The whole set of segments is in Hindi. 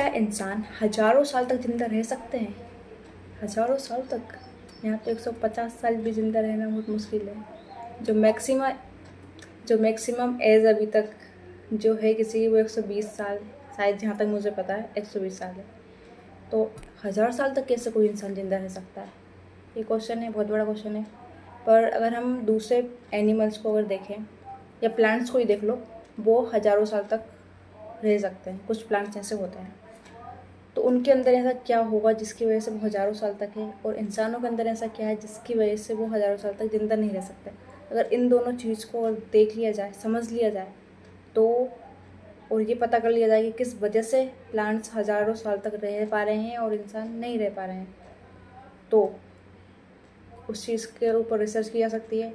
क्या इंसान हजारों साल तक ज़िंदा रह सकते हैं? हजारों साल तक? यहाँ तो 150 साल भी ज़िंदा रहना बहुत मुश्किल है। जो मैक्सिमम एज अभी तक जो है किसी की, वो 120 साल, शायद जहाँ तक मुझे पता है 120 साल है। तो 1000 साल तक कैसे कोई इंसान ज़िंदा रह सकता है? ये क्वेश्चन है, बहुत बड़ा क्वेश्चन है। पर अगर हम दूसरे एनिमल्स को अगर देखें या प्लांट्स को ही देख लो, वो हजारों साल तक रह सकते हैं। कुछ प्लांट्स ऐसे होते हैं, तो उनके अंदर ऐसा क्या होगा जिसकी वजह से वो हज़ारों साल तक है, और इंसानों के अंदर ऐसा क्या है जिसकी वजह से वो हज़ारों साल तक ज़िंदा नहीं रह सकते। अगर इन दोनों चीज़ को और देख लिया जाए, समझ लिया जाए, तो और ये पता कर लिया जाए कि किस वजह से प्लांट्स हज़ारों साल तक रह पा रहे हैं और इंसान नहीं रह पा रहे हैं, तो उस चीज़ के ऊपर रिसर्च की जा सकती है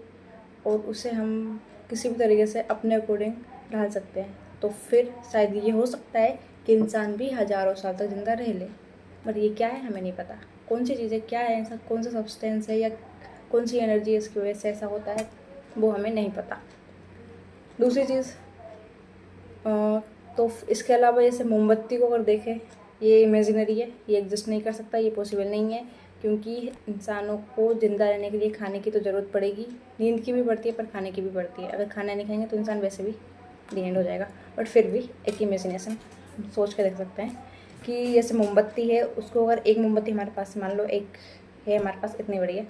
और उसे हम किसी भी तरीके से अपने अकॉर्डिंग ढाल सकते हैं। तो फिर शायद ये हो सकता है कि इंसान भी हज़ारों साल तक ज़िंदा रह ले। बट ये क्या है हमें नहीं पता। कौन सी चीज़ें क्या है, ऐसा कौन सा सब्सटेंस है या कौन सी एनर्जी है इसकी वजह से ऐसा होता है, वो हमें नहीं पता। दूसरी चीज़, तो इसके अलावा जैसे मोमबत्ती को अगर देखें, ये इमेजिनरी है, ये एग्जिस्ट नहीं कर सकता, ये पॉसिबल नहीं है, क्योंकि इंसानों को ज़िंदा रहने के लिए खाने की तो ज़रूरत पड़ेगी। नींद की भी पड़ती है पर खाने की भी पड़ती है। अगर खाना नहीं खाएंगे तो इंसान वैसे भी दी एंड हो जाएगा। बट फिर भी एक इमेजिनेशन सोच के देख सकते हैं कि जैसे मोमबत्ती है, उसको अगर एक मोमबत्ती हमारे पास, मान लो एक है हमारे पास इतनी बड़ी है,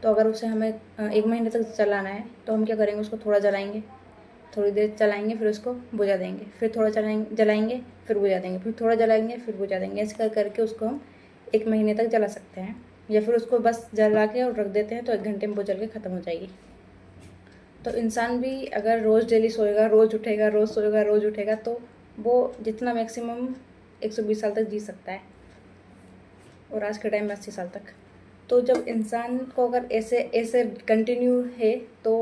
तो अगर उसे हमें 1 महीने तक जलाना है तो हम क्या करेंगे, उसको थोड़ा जलाएंगे, थोड़ी देर चलाएंगे, फिर उसको बुझा देंगे, फिर थोड़ा जलाएंगे, फिर बुझा देंगे, फिर थोड़ा जलाएंगे, फिर बुझा देंगे। ऐसे करके उसको हम 1 महीने तक जला सकते हैं। या फिर उसको बस जला के और रख देते हैं तो 1 घंटे में वो जल के ख़त्म हो जाएगी। तो इंसान भी अगर रोज़ डेली सोएगा, रोज़ उठेगा, रोज़ सोएगा, रोज़ उठेगा, तो वो जितना मैक्सिमम 120 साल तक जी सकता है, और आज के टाइम में 80 साल तक। तो जब इंसान को अगर ऐसे ऐसे कंटिन्यू है तो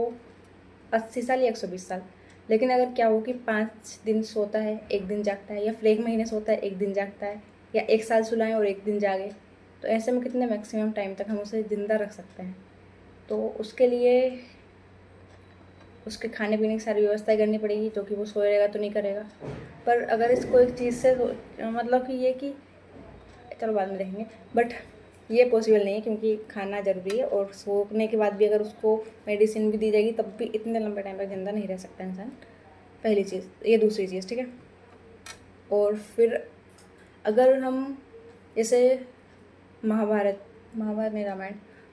80 साल या 120 साल। लेकिन अगर क्या हो कि 5 दिन सोता है, 1 दिन जागता है, या फिर 1 महीने सोता है, 1 दिन जागता है, या 1 साल सुलाएं और 1 दिन जागे, तो ऐसे में कितने मैक्सिमम टाइम तक हम उसे ज़िंदा रख सकते हैं? तो उसके लिए उसके खाने पीने की सारी व्यवस्थाएं करनी पड़ेगी, जो कि वो सोएगा तो नहीं करेगा। पर अगर इसको एक चीज़ से मतलब कि ये कि चलो बाद में देखेंगे, बट ये पॉसिबल नहीं है, क्योंकि खाना ज़रूरी है, और सोने के बाद भी अगर उसको मेडिसिन भी दी जाएगी तब भी इतने लंबे टाइम तक ज़िंदा नहीं रह सकता इंसान। पहली चीज़ ये। दूसरी चीज़, ठीक है, और फिर अगर हम जैसे महाभारत नहीं,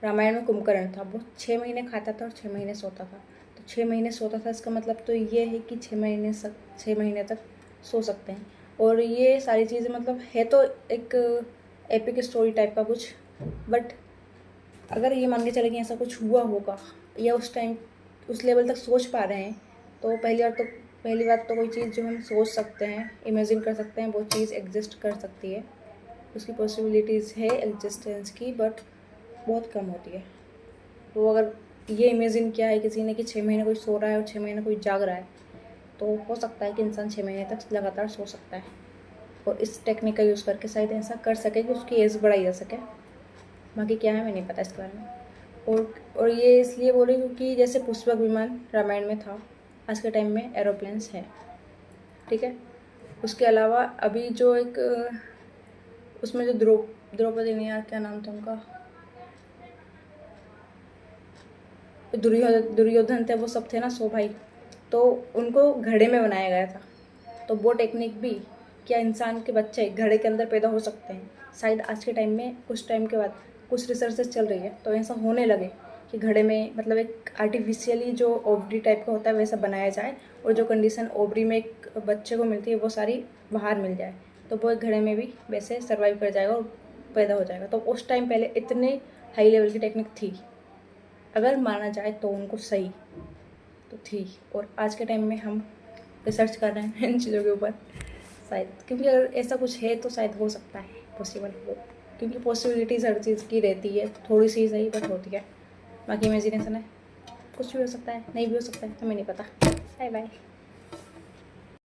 रामायण में कुंभकर्ण था, वो 6 महीने खाता था और 6 महीने सोता था। तो 6 महीने सोता था, इसका मतलब तो ये है कि 6 महीने तक सो सकते हैं। और ये सारी चीज़ें मतलब है तो एक एपिक स्टोरी टाइप का कुछ, बट अगर ये मान के चले कि ऐसा कुछ हुआ होगा या उस टाइम उस लेवल तक सोच पा रहे हैं, तो पहली बात तो कोई चीज़ जो हम सोच सकते हैं, इमेजिन कर सकते हैं, वो चीज़ एग्जिस्ट कर सकती है। उसकी पॉसिबिलिटीज़ है एग्जिस्टेंस की, बट बहुत कम होती है। तो अगर ये इमेजिन किया है किसी ने कि 6 महीने कोई सो रहा है और 6 महीने कोई जाग रहा है, तो हो सकता है कि इंसान 6 महीने तक लगातार सो सकता है, और इस टेक्निक का यूज़ करके शायद ऐसा कर सके कि उसकी एज बढ़ाई जा सके। बाकी क्या है हमें नहीं पता इसके बारे में। और ये इसलिए बोल रही क्योंकि जैसे पुष्पक विमान रामायण में था, आज के टाइम में एरोप्लेन्स हैं, ठीक है। उसके अलावा अभी जो एक उसमें जो द्रौपदी नहीं, यार क्या नाम था उनका, दुर्योधन थे, वो सब थे ना 100 भाई, तो उनको घड़े में बनाया गया था। तो वो टेक्निक भी, क्या इंसान के बच्चे घड़े के अंदर पैदा हो सकते हैं? शायद आज के टाइम में कुछ टाइम के बाद कुछ रिसर्चेस चल रही है, तो ऐसा होने लगे कि घड़े में मतलब एक आर्टिफिशियली जो ओवरी टाइप का होता है वैसा बनाया जाए, और जो कंडीशन ओवरी में एक बच्चे को मिलती है वो सारी बाहर मिल जाए, तो वो एक घड़े में भी वैसे सर्वाइव कर जाएगा और पैदा हो जाएगा। तो उस टाइम पहले इतने हाई लेवल की टेक्निक थी, अगर माना जाए तो उनको सही तो थी, और आज के टाइम में हम रिसर्च कर रहे हैं इन चीज़ों के ऊपर, शायद क्योंकि अगर ऐसा कुछ है तो शायद हो सकता है, पॉसिबल हो, क्योंकि पॉसिबिलिटीज़ हर चीज़ की रहती है, थोड़ी सी सही बट होती है। बाकी इमेजिनेशन है, कुछ भी हो सकता है, नहीं भी हो सकता है, हमें नहीं पता। Bye bye.